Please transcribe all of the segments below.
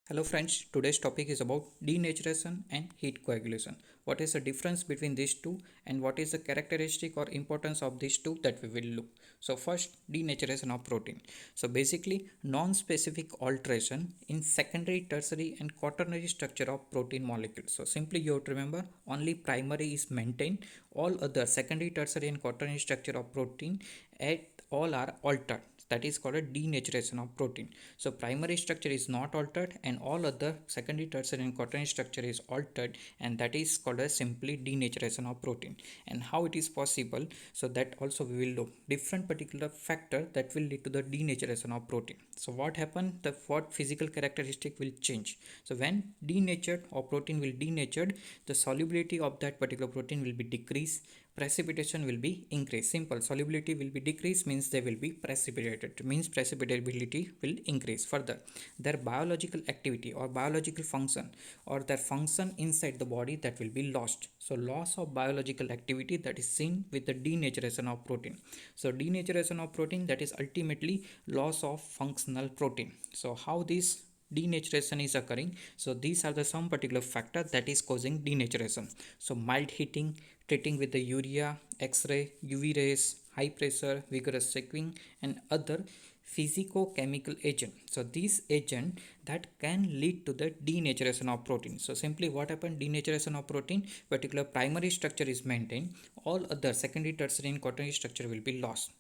Hello friends, today's topic is about denaturation and heat coagulation. What is the difference between these two and what is the characteristic or importance of these two that we will look. So first, denaturation of protein. So basically non-specific alteration in secondary, tertiary and quaternary structure of protein molecules. So simply you have to remember only primary is maintained, all other secondary, tertiary and quaternary structure of protein at all are altered. That is called a denaturation of protein. So primary structure is not altered and all other secondary, tertiary and quaternary structure is altered, and that is called as simply denaturation of protein. And how it is possible, so that also we will look different particular factor that will lead to the denaturation of protein. So what happened, the what physical characteristic will change. So when denatured or protein will denatured, the solubility of that particular protein will be decreased, precipitation will be increased. Simple, solubility will be decreased means they will be precipitated, means precipitability will increase. Further, their biological activity or biological function or their function inside the body that will be lost. So loss of biological activity that is seen with the denaturation of protein. So denaturation of protein, that is ultimately loss of functional protein. So how this denaturation is occurring, so these are the some particular factor that is causing denaturation. So mild heating, treating with the urea, x-ray, UV rays, high pressure, vigorous shaking and other physicochemical agent. So these agent that can lead to the denaturation of protein. So simply what happened, denaturation of protein, particular primary structure is maintained, all other secondary, tertiary and quaternary structure will be lost.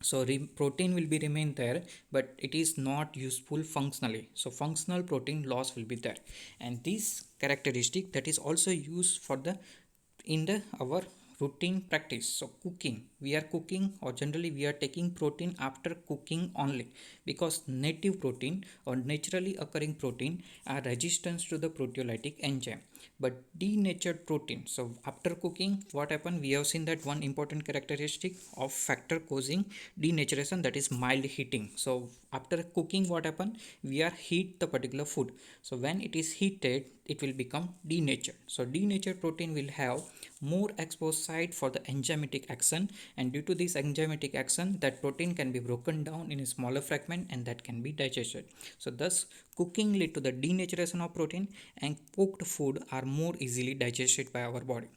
So protein will be remain there, but it is not useful functionally. So functional protein loss will be there, and this characteristic that is also used for the in the our routine practice. So cooking, we are cooking or generally we are taking protein after cooking only, because native protein or naturally occurring protein are resistant to the proteolytic enzyme, but denatured protein, so after cooking what happened, we have seen that one important characteristic of factor causing denaturation, that is mild heating. So after cooking what happened, we are heat the particular food, so when it is heated it will become denatured. So denatured protein will have more exposed site for the enzymatic action, and due to this enzymatic action that protein can be broken down in a smaller fragment and that can be digested. So thus cooking lead to the denaturation of protein, and cooked food are more easily digested by our body.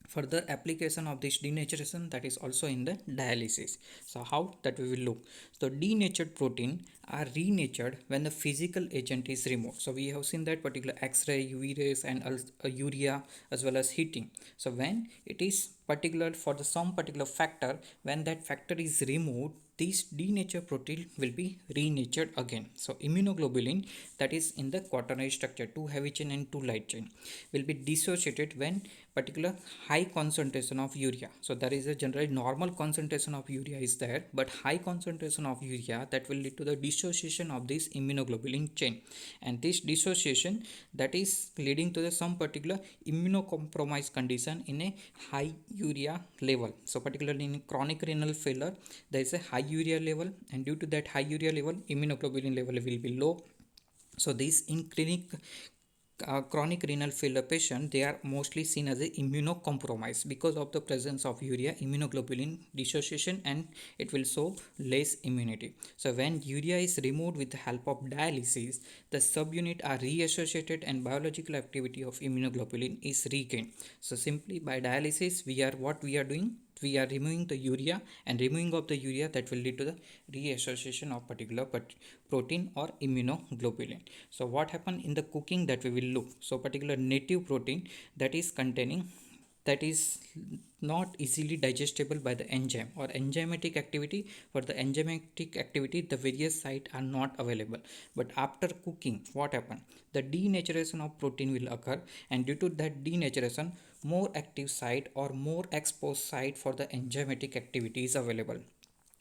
Further application of this denaturation, that is also in the dialysis. So how that we will look, so denatured protein are renatured when the physical agent is removed. So we have seen that particular x-ray, UV rays and urea as well as heating. So when it is particular for the some particular factor, when that factor is removed, this denatured protein will be renatured again. So immunoglobulin, that is in the quaternary structure, 2 heavy chain and 2 light chain, will be dissociated when particular high concentration of urea. So there is a generally normal concentration of urea is there, but high concentration of urea that will lead to the dissociation of this immunoglobulin chain, and this dissociation that is leading to the some particular immunocompromised condition in a high urea level. So particularly in chronic renal failure there is a high urea level, and due to that high urea level immunoglobulin level will be low. So this in clinic chronic renal failure patient, they are mostly seen as a immunocompromised because of the presence of urea immunoglobulin dissociation, and it will show less immunity. So when urea is removed with the help of dialysis, the subunit are reassociated and biological activity of immunoglobulin is regained. So simply by dialysis we are what we are doing, we are removing the urea, and removing of the urea that will lead to the reassociation of particular protein or immunoglobulin. So what happened in the cooking that we will look, so particular native protein that is containing, that is not easily digestible by the enzyme or enzymatic activity. For the enzymatic activity the various site are not available, but after cooking what happened, the denaturation of protein will occur, and due to that denaturation more active site or more exposed site for the enzymatic activity is available,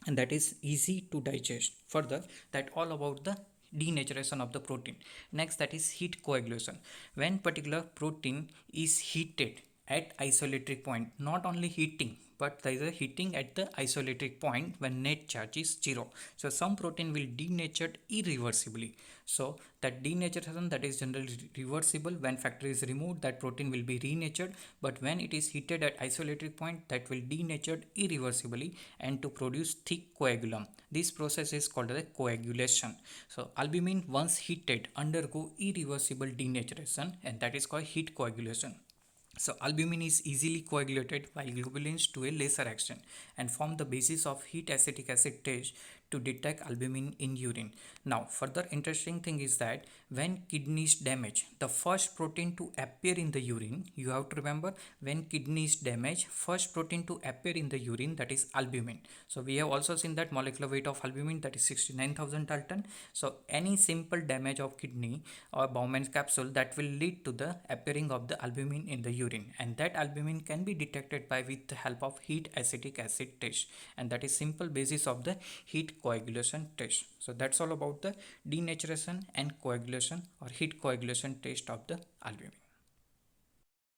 and that is easy to digest. Further, that all about the denaturation of the protein. Next, that is heat coagulation. When particular protein is heated at isolectric point, not only heating but there is a heating at the isolectric point when net charge is 0. So some protein will denature irreversibly. So that denaturation, that is generally reversible. When factor is removed, that protein will be renatured, but when it is heated at isolectric point, that will denature irreversibly and to produce thick coagulum. This process is called the coagulation. So albumin once heated undergo irreversible denaturation, and that is called heat coagulation. So albumin is easily coagulated by globulins to a lesser extent and form the basis of heat acetic acid test to detect albumin in urine. Now further interesting thing is that when kidneys damage, the first protein to appear in the urine, you have to remember, when kidneys damage, first protein to appear in the urine, that is albumin. So we have also seen that molecular weight of albumin, that is 69,000 Dalton. So any simple damage of kidney or Bowman's capsule, that will lead to the appearing of the albumin in the urine, and that albumin can be detected by with the help of heat acetic acid test, and that is simple basis of the heat coagulation test. So that's all about the denaturation and coagulation or heat coagulation test of the albumin.